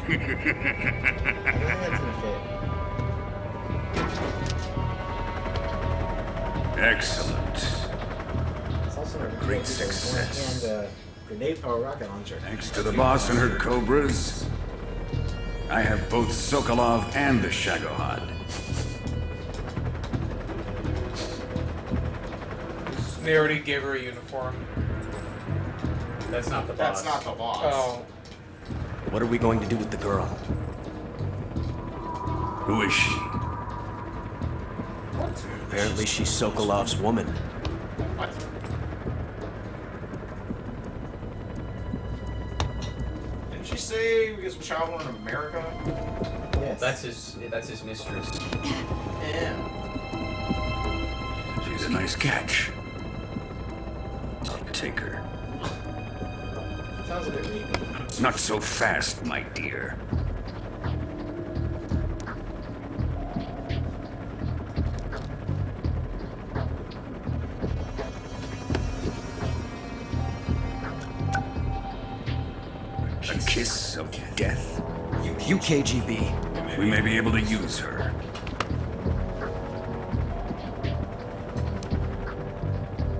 That's gonna fit. Excellent. It's also a Great success. And grenade or rocket launcher. Thanks to the boss and her cobras, I have both Sokolov and the Shagohod. They already gave her a uniform. That's not the boss. That's not the boss. Oh. What are we going to do with the girl? Who is she? Apparently she's Sokolov's woman. What? Didn't she say we get some travel in America? Yes. That's his mistress. Yeah. She's a nice catch. I'll take her. Sounds a bit rapey. Not so fast, my dear. A kiss of death? UKGB. We may be able to use her.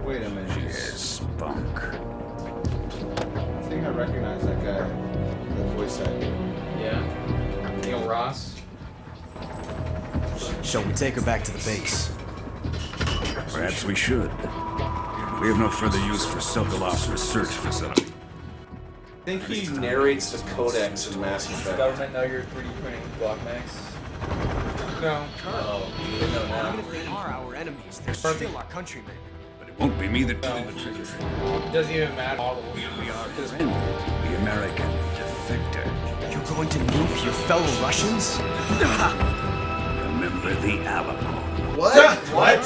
Wait a minute. She has spunk. I think I recognize that guy. The voice actor. Yeah. Neil Ross. Shall we take her back to the base? Perhaps we should. We have no further use for Sokolov's research facility. I think he narrates the codex in Mass Does the Effect. government know you're 3D printing block max? No. Oh, you didn't know now. Even if they are our enemies, they're still our countrymen. But it won't be me that pulls the trigger. Doesn't even matter. We are friend, the American defector. You're going to nuke your fellow Russians? Remember the Alamo. What?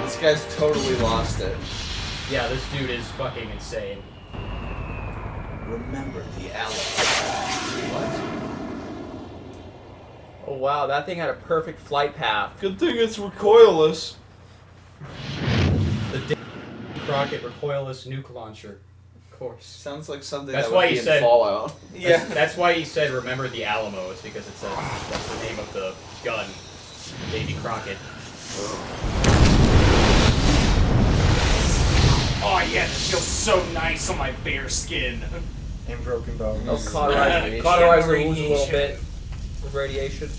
This guy's totally lost it. Yeah, this dude is fucking insane. Remember the Alamo. What? Oh wow, that thing had a perfect flight path. Good thing it's recoilless. The Crockett recoilless nuke launcher. Of course. Sounds like something That's that why would he be in said- Fallout. That's why he said remember the Alamo. It's because it's that's the name of the gun. Davy Crockett. Oh yeah, that feels so nice on my bare skin. And broken bones. Oh, cauterize the wounds a little bit with radiation.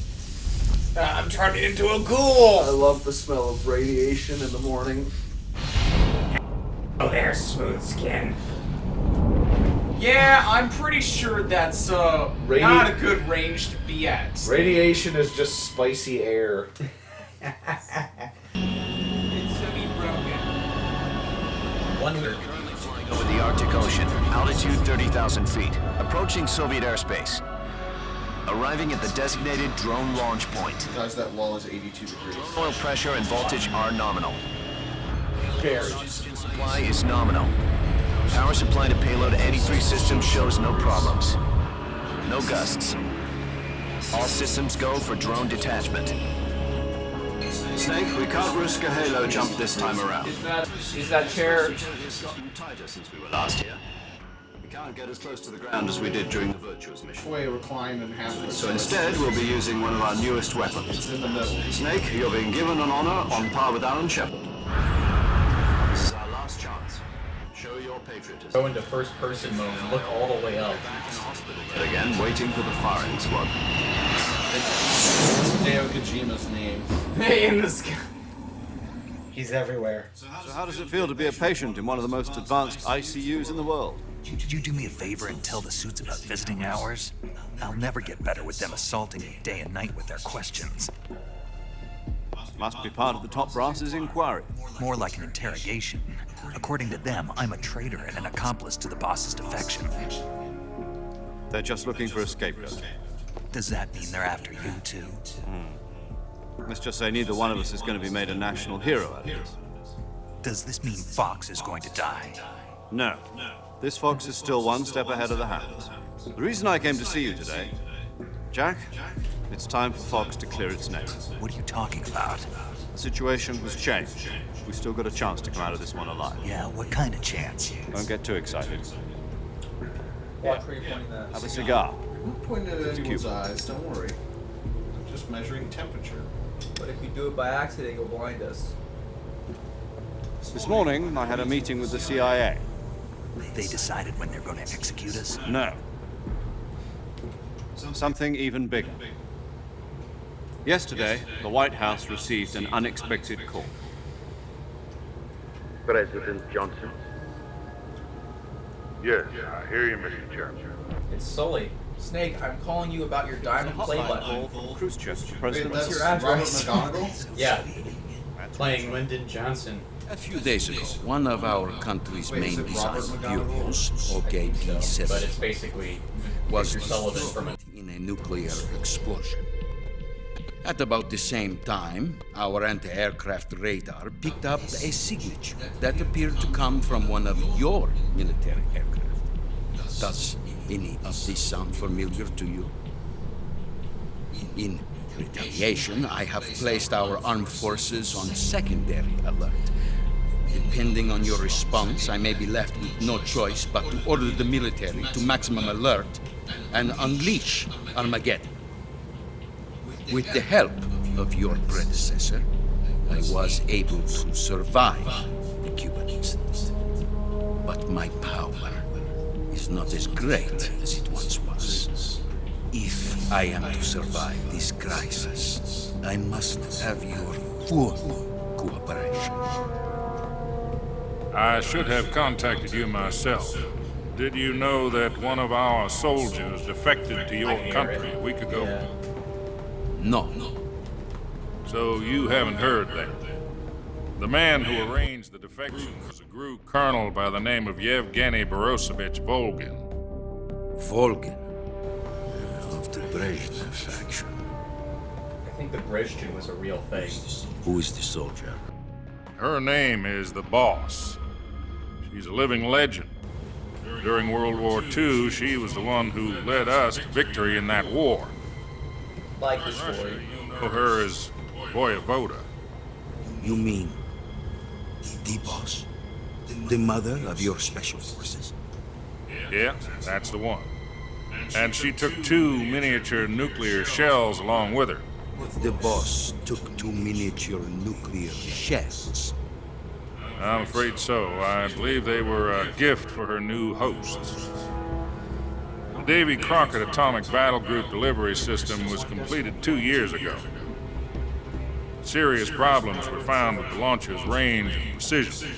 I'm turning into a I ghoul. love the smell of radiation in the morning. Oh, there's smooth skin. Yeah, I'm pretty sure that's not a good range to be at. Radiation is just spicy air. It's semi-broken. Wonder. Currently flying over the Arctic Ocean, altitude 30,000 feet, approaching Soviet airspace. Arriving at the designated drone launch point. Guys, that wall is 82 degrees. Oil pressure and voltage are nominal. Very. Oxygen supply is nominal. Power supply to payload 83 systems shows no problems. No gusts. All systems go for drone detachment. Snake, we can't risk a halo jump this time around. Is that chair? It's gotten tighter since we were last here. We can't get as close to the ground as we did during the Virtuous mission. Way reclined and half. So instead, we'll be using one of our newest weapons. It's in the middle. Snake, you're being given an honor on par with Alan Shepard. This is our last chance. Show your patriotism. Go into first person mode and look all the way up. Back in the hospital bed again, waiting for the firing squad. It's Hideo Kojima's name. In the sky. He's everywhere. So how does it feel to be a patient in one of the most advanced ICUs in the world? Could you do me a favor and tell the suits about visiting hours? I'll never get better with them assaulting me day and night with their questions. Must be part of the top brass's inquiry. More like an interrogation. According to them, I'm a traitor and an accomplice to the boss's defection. They're just looking for a scapegoat. Does that mean they're after you too? Let's just say neither one of us is going to be made a national hero out of this. Does this mean Fox is going to die? No. This fox is still one step ahead of the hounds. The reason I came to see you today, Jack, it's time for Fox to clear its name. What are you talking about? The situation has changed. We've still got a chance to come out of this one alive. Yeah, what kind of chance? Don't get too excited. Watch where you're pointing that. Have a cigar. I'm not pointing at anyone's eyes, don't worry. I'm just measuring temperature. But if you do it by accident, you'll blind us. This morning, I had a meeting with the CIA. They decided when they're going to execute us? No. Something even bigger. Yesterday, the White House received an unexpected call. President Johnson. Yes, I hear you, Mr. Chairman. It's Sully. Snake, I'm calling you about your diamond play button. Khrushchev, Wait, President. that's your Robert address? McGonagall? Yeah. Playing Lyndon Johnson. A few days ago, one of our country's Wait, is main it design Robert McGonagall? bureaus, OKP-7, But it's basically was Mr. Sullivan from a... in a nuclear explosion. At about the same time, our anti-aircraft radar picked up a signature that appeared to come from one of your military aircraft. Does any of this sound familiar to you? In retaliation, I have placed our armed forces on secondary alert. Depending on your response, I may be left with no choice but to order the military to maximum alert and unleash Armageddon. With the help of your predecessor, I was able to survive the Cuban incident. But my power is not as great as it once was. If I am to survive this crisis, I must have your full cooperation. I should have contacted you myself. Did you know that one of our soldiers defected to your country a week ago? Yeah. No. So you haven't heard that. The man who arranged the defection was a GRU colonel by the name of Yevgeny Borosovich Volgin. Volgin. Of the Brezhnev faction. I think the Brezhnev was a real thing. Who is the soldier? Her name is the Boss. She's a living legend. During World War II, she was the one who led us to victory in that war. Like the story. You know her as Voyevoda. You mean the boss? The mother of your special forces? Yeah, that's the one. And she took 2 miniature nuclear shells along with her. The boss took 2 miniature nuclear shells. I'm afraid so. I believe they were a gift for her new hosts. The Davy Crockett Atomic Battle Group delivery system was completed 2 years ago. Serious problems were found with the launcher's range and precision.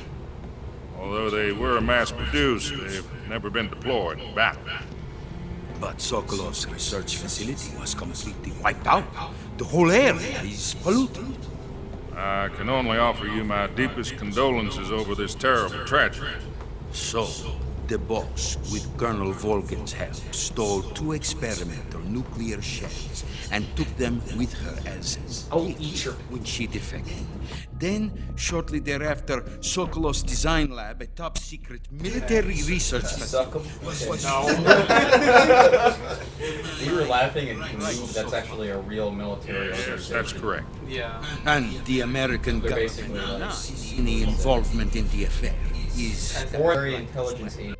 Although they were mass-produced, they've never been deployed in battle. But Sokolov's research facility was completely wiped out. The whole area is polluted. I can only offer you my deepest condolences over this terrible tragedy. So, the boss, with Colonel Volgin's help, stole 2 experimental nuclear shells and took them with her as gifts when she defected. Then, shortly thereafter, Sokolov's design lab, a top-secret military research facility, You were laughing and knew that's actually a real military organization. That's correct. Yeah. And the American They're government basically like denies any involvement in the affair is... Foreign intelligence agency.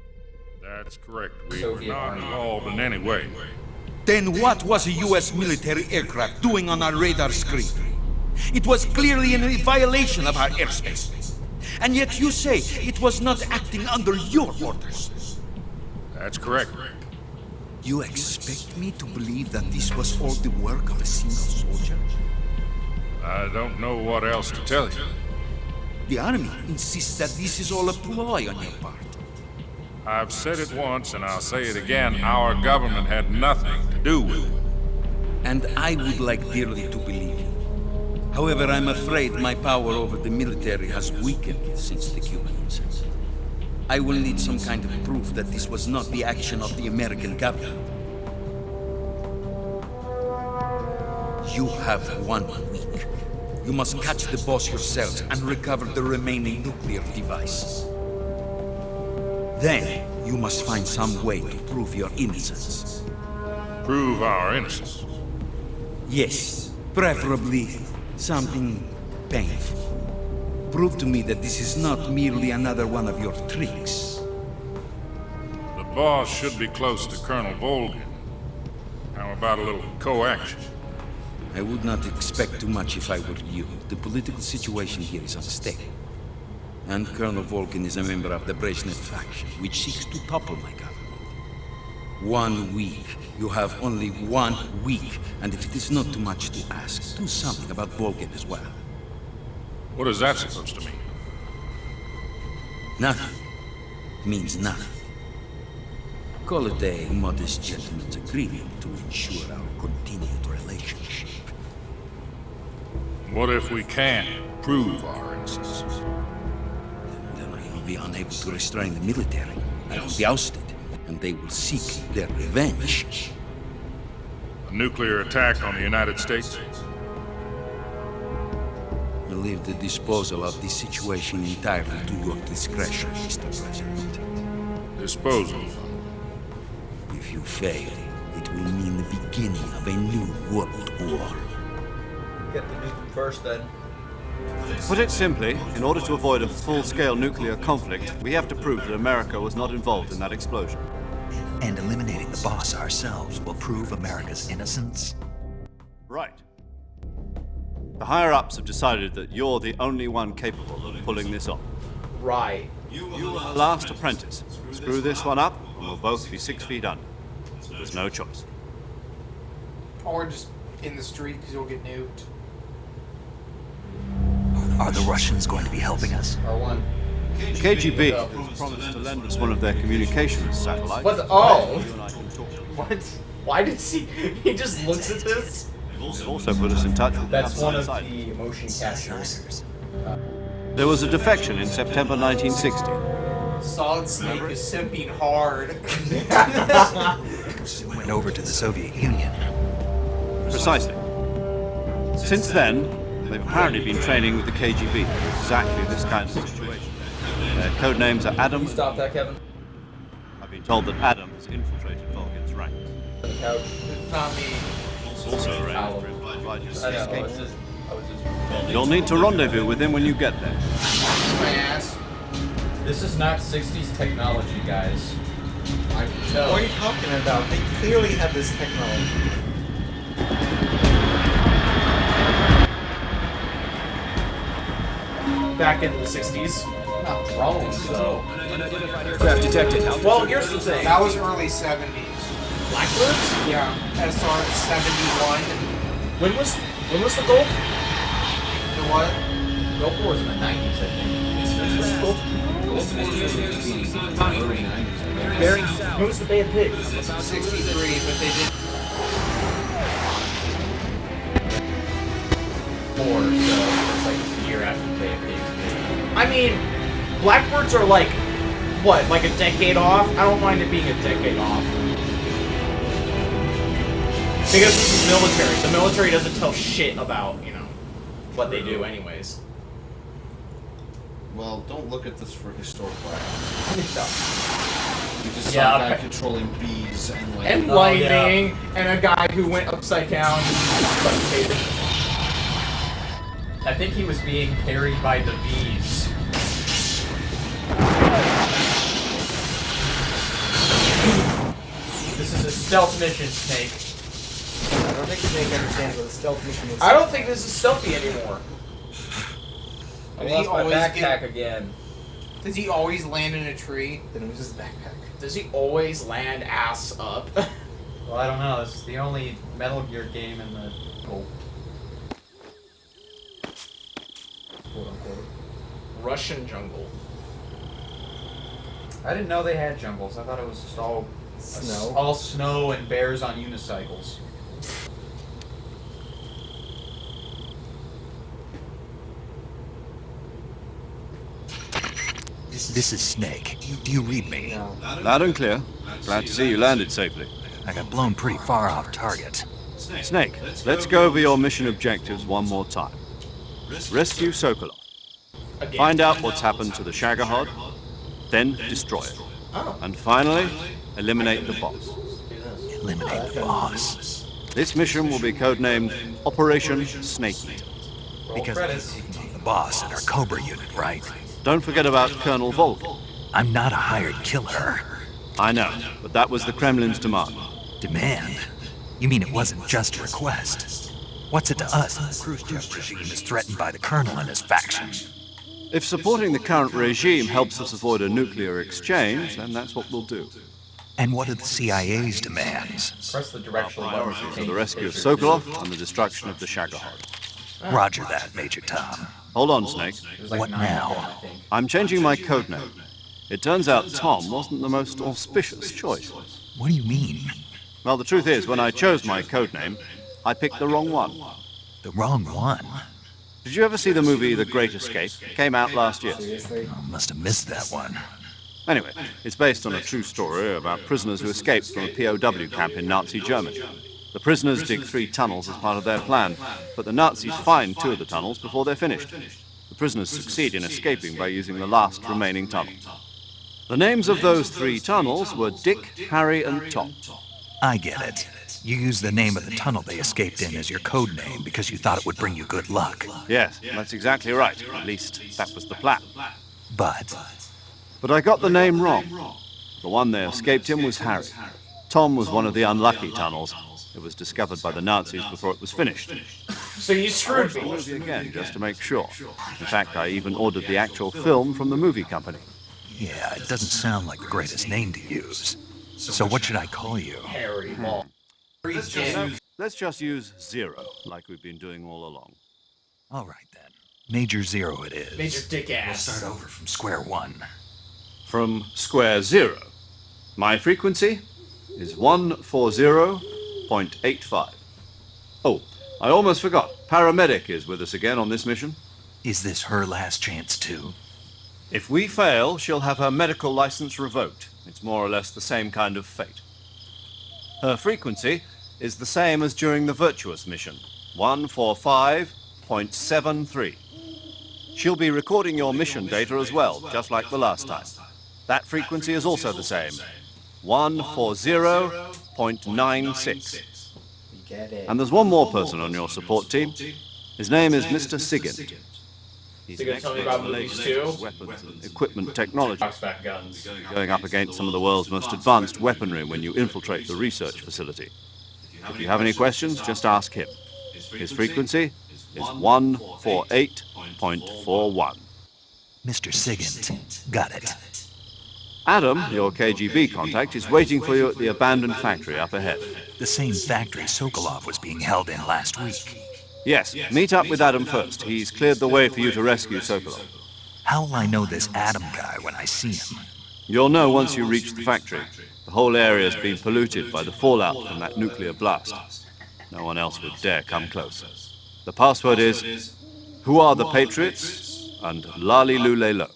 That's correct. We were Soviet not Army. involved in any way. Then what was a U.S. military aircraft doing on our radar screen? It was clearly in a violation of our airspace. And yet you say it was not acting under your orders. That's correct. You expect me to believe that this was all the work of a single soldier? I don't know what else to tell you. The Army insists that this is all a ploy on your part. I've said it once and I'll say it again. Our government had nothing to do with it. And I would like dearly to believe you. However, I'm afraid my power over the military has weakened since the Cuban incident. I will need some kind of proof that this was not the action of the American government. You have 1 week. You must catch the boss yourselves and recover the remaining nuclear devices. Then, you must find some way to prove your innocence. Prove our innocence? Yes, preferably something painful. Prove to me that this is not merely another one of your tricks. The boss should be close to Colonel Volgin. about a little co-action. I would not expect too much if I were you. The political situation here is unstable. And Colonel Volkin is a member of the Brezhnev faction, which seeks to topple my government. 1 week. You have only 1 week. And if it is not too much to ask, do something about Volkin as well. What is that supposed to mean? Nothing. It means nothing. Call it a modest gentleman's agreement to ensure our continued relationship. What if we can't prove our innocence? Then I will be unable to restrain the military. I will be ousted, and they will seek their revenge. A nuclear attack on the United States? I leave the disposal of this situation entirely to your discretion, Mr. President. Disposal? If you fail, it will mean the beginning of a new world war. Get the nuke first, then. To put it simply, in order to avoid a full-scale nuclear conflict, we have to prove that America was not involved in that explosion. And eliminating the boss ourselves will prove America's innocence? Right. The higher-ups have decided that you're the only one capable of pulling this off. Right. You are the last apprentice. Screw this one up, and we'll both be 6 feet under. There's no choice. Or just in the street because you'll get nuked. Are the Russians going to be helping us? R1. The KGB has promised to lend us one of their communications satellites. What the- oh! You and I can talk. What? Why did he just looks at this? They've also put us in touch with That's the one of outside the motion captures. There was a defection in September 1960. Solid Snake is simping hard. Went over to the Soviet Union. Precisely. Since then, they've apparently been training with the KGB for exactly this kind of situation. Their code names are Adam. Stop that, Kevin. I've been told that Adam has infiltrated Volgin's ranks. On the couch. It's not me. Also arranged to provide you I with know, I escape. was just... You'll need to rendezvous with him when you get there. My ass. This is not 60s technology, guys. I can tell. What are you talking about? They clearly have this technology. Back in the 60s. Not drones, though. Craft detected. Well, here's the thing. That was early 70s. Blackbirds? Yeah. SR 71. When was the Gulf? The what? Gulf War was in the 90s, I think. Bearing south. When was the Bay of Pigs? 63, but they did. 4, so it's like a year after the Bay of Pigs. I mean, Blackbirds are like, what, like a decade off? I don't mind it being a decade off. Because this is military. The military doesn't tell shit about, you know, what they do anyways. Well, don't look at this for historical accuracy. You just saw Yeah, a guy okay. controlling bees and like. And lightning, and a guy who went upside down and levitated. I think he was being carried by the bees. This is a stealth mission, Snake. I don't think Snake understands what a stealth mission is. I don't think this is stealthy anymore. I Did he lost my always backpack get- again. Does he always land in a tree? Then it was his backpack. Does he always land ass up? Well, I don't know. This is the only Metal Gear game in the quote unquote Russian jungle. I didn't know they had jungles. I thought it was just all Snow. all snow and bears on unicycles. This is Snake. Do you read me? No. Loud and clear. Glad to see you landed safely. I got blown pretty far off target. Snake, let's go over your mission objectives one more time. Rescue Sokolov. Again. Find out what's happened to the Shagohod, then destroy it. And finally, eliminate the boss. Eliminate the boss. This mission will be codenamed Operation Snake Eater. Because the boss in our Cobra unit, right? Don't forget about Colonel Volkin. I'm not a hired killer. I know, but that was the Kremlin's demand. Demand? You mean it wasn't just a request? What's it to us that the Khrushchev regime is threatened by the Colonel and his faction? If supporting the current regime helps us avoid a nuclear exchange, then that's what we'll do. And what are the CIA's demands? Press the directional buttons to For change the rescue of pictures. Sokolov and the destruction of the Shagohod. Roger that, Major Tom. Hold on, Snake. What now? I'm changing my codename. It turns out Tom wasn't the most auspicious choice. What do you mean? Well, the truth is, when I chose my codename, I picked the wrong one. The wrong one? Did you ever see the movie The Great Escape? It came out last year. Oh, must have missed that one. Anyway, it's based on a true story about prisoners who escaped from a POW camp in Nazi Germany. The prisoners dig 3 tunnels as part of their plan, but the Nazis find 2 of the tunnels before they're finished. The prisoners succeed in escaping by using the last remaining tunnel. The names of those 3 tunnels were Dick, Harry, and Tom. I get it. You used the name of the tunnel they escaped in as your code name because you thought it would bring you good luck. Yes, that's exactly right. At least, that was the plan. But I got the name wrong. The one they escaped in was Harry. Tom was one of the unlucky tunnels. It was discovered by the Nazis before it was finished. So you screwed The me. movie again, just to make sure. In fact, I even ordered the actual film from the movie company. yeah, it doesn't sound like the greatest name to use. So what should I call you? Harry Ball. Let's just use 0, like we've been doing all along. All right then. Major 0 it is. Major dick We'll ass. start over from square one. From square 0. My frequency is 140.85. Oh, I almost forgot. Paramedic is with us again on this mission. Is this her last chance too? If we fail, she'll have her medical license revoked. It's more or less the same kind of fate. Her frequency is the same as during the Virtuous mission, 145.73. She'll be recording your mission data as well, just like the last time. That frequency is also the same, 140.96. We get it. And there's one more person on your support team. His name is Mr. Sigint. He's So you're an gonna tell me expert about in the movies latest too? weapons and equipment technology. Talks about guns. Going up against some of the world's most advanced weaponry when you infiltrate the research facility. If you have any questions, just ask him. His frequency is 148.41. Mr. Sigint. Got it. Adam, your KGB contact, is waiting for you at the abandoned factory up ahead. The same factory Sokolov was being held in last week. Yes, meet up with Adam first. He's cleared the way for you to rescue Sokolov. How will I know this Adam guy when I see him? You'll know once you reach the factory. The whole area's been polluted by the fallout from that nuclear blast. No one else would dare come close. The password is, "Who are the Patriots?" and "Lali Lule Lo."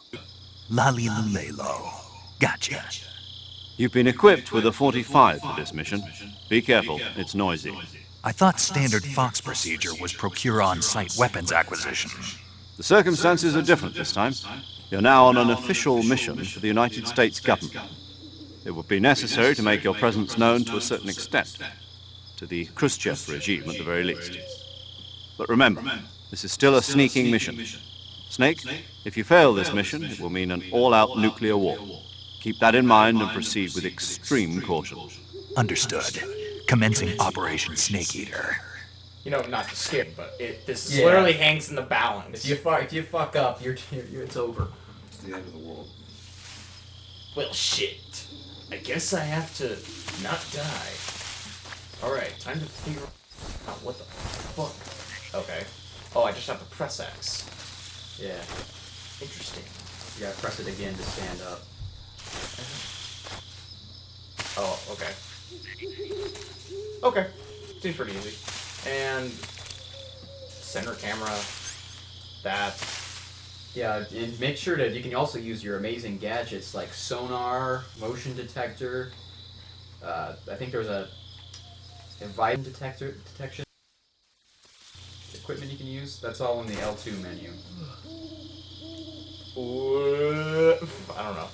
Lali Lulelo. Gotcha. You've been equipped with a 45 for this mission. Be careful, it's noisy. I thought standard Fox procedure was procure on-site weapons acquisition. The circumstances are different this time. You're now on an official mission for the United States government. It would be necessary to make your presence known to a certain extent, to the Khrushchev regime at the very least. But remember, this is still a sneaking mission. Snake, if you fail this mission, it will mean an all-out nuclear war. Keep that in mind and proceed with extreme caution. Understood. Commencing Operation Snake Eater. You know, not to skip, but this Yeah. literally hangs in the balance. If you fuck up, it's over. It's the end of the world. Well, shit. I guess I have to not die. Alright, time to figure out what the fuck. Okay. Oh, I just have to press X. Yeah. Interesting. You gotta press it again to stand up. Oh, okay. Okay. Seems pretty easy. And center camera. That. Yeah, and make sure that you can also use your amazing gadgets like sonar, motion detector. I think there's a environment detection equipment you can use. That's all in the L2 menu. I don't know.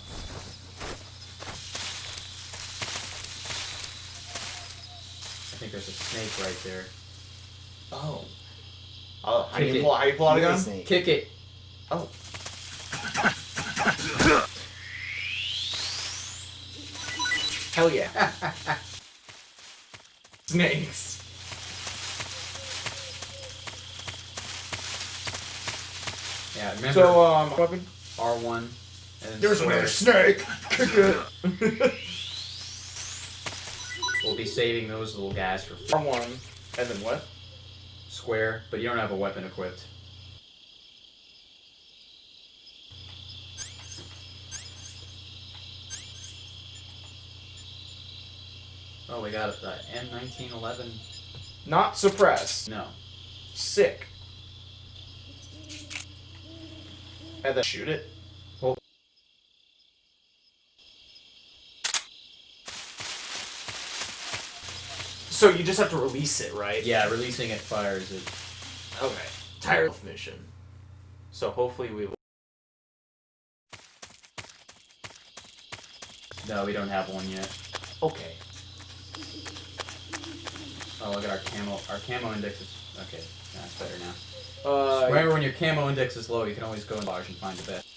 I think there's a snake right there. Oh. Oh, how do Kick you it. pull out a gun? Snake. Kick it. Oh. Hell yeah. snakes. Yeah, remember. So, weapon? R1. And then There's square. another snake! Kick it! We'll be saving those little guys for R1. And then what? square, but you don't have a weapon equipped. Oh, we got the M1911. Not suppress. No. Sick. And then shoot it. Well, So you just have to release it, right? yeah, releasing it fires it. Okay. Tireless mission. So hopefully we will. No, we don't have one yet. Okay. Oh, look at our camo. Our camo index is... Okay, that's better now. Uh, Remember, when your camo index is low, you can always go in bars and find the best.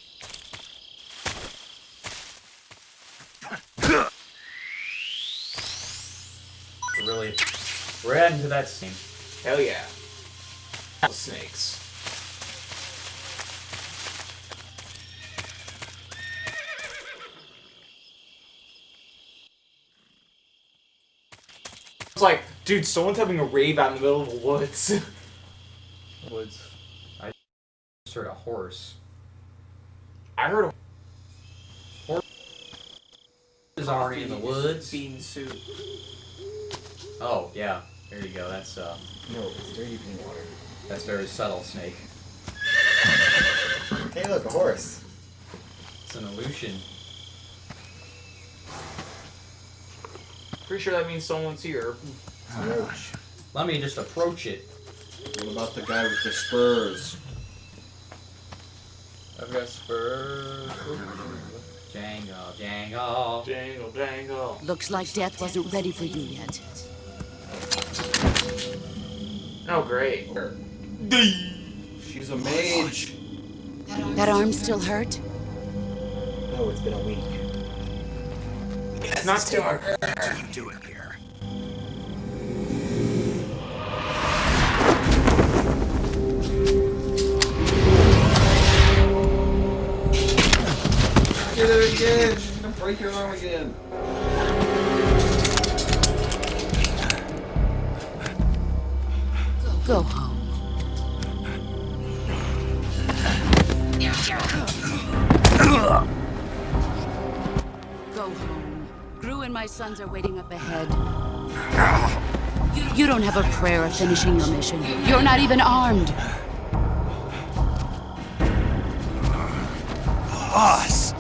We're adding to that scene. Hell yeah. Snakes. It's like, dude, someone's having a rave out in the middle of the woods. Woods. I just heard a horse. I heard a Horses already in the woods. Bean soup. Oh, yeah. There you go. That's, No, it's dirty bean water. that's very subtle, Snake. Hey, look, a horse. It's an illusion. Pretty sure that means someone's here. Roach. Let me just approach it. What about the guy with the spurs? I've got spurs. Jangle, jangle. Jangle, jangle. Looks like death wasn't ready for you yet. Oh, great. She's a mage. That arm still hurt? No, it's been a week. It's not too hard. What are you doing here? Get her again. She's gonna break your arm again. Go home. Go home. Gru and my sons are waiting up ahead. You don't have a prayer of finishing your mission. You're not even armed. Boss!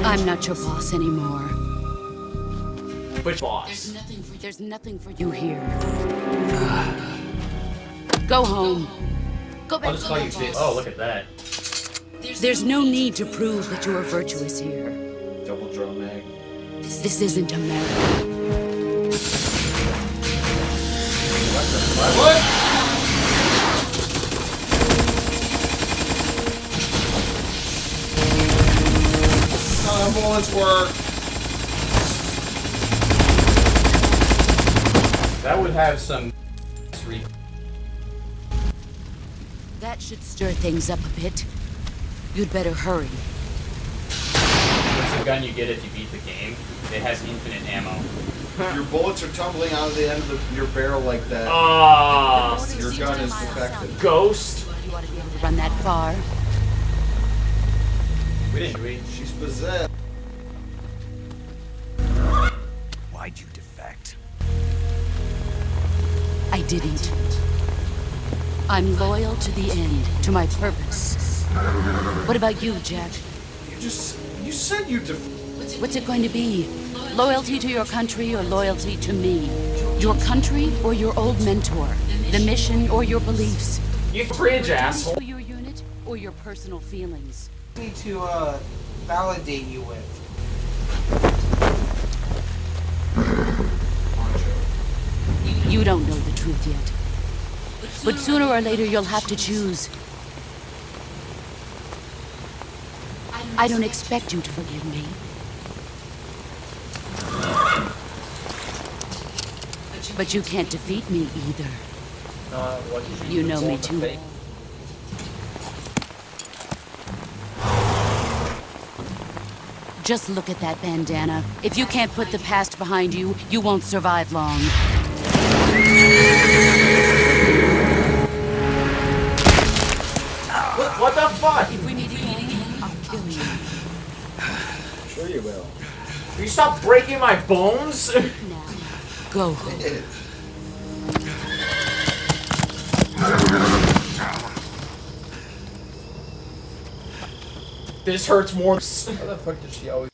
I'm not your boss anymore. Which boss? There's nothing for you here. Go home. Go back I'll just to call your you bitch. boss. Oh, look at that. There's no need to prove that you are virtuous here. Double draw mag. This isn't America. What? How the bullets work? That would have some... That should stir things up a bit. You'd better hurry. What's the gun you get if you beat the game? It has infinite ammo. Your bullets are tumbling out of the end of your barrel like that. Ah, Your gun is defective. Ghost. You ought to be able to run that far. We didn't do it. She's possessed. Why'd you defect? I didn't. I'm loyal to the end, to my purpose. What about you, Jack? You said you What's it going to be? Loyalty to your country or loyalty to me? Your country or your old mentor? The mission or your beliefs? You cringe, asshole. Your unit or your personal feelings? Need to validate you with. You don't know the truth yet. But sooner or later, you'll have to choose. I don't expect you to forgive me. But you can't defeat me either. You know me too well. Just look at that bandana. If you can't put the past behind you, you won't survive long. What the fuck? If we need to I'll kill you. Sure you will. Will you stop breaking my bones? Go. This hurts more. How the fuck did she always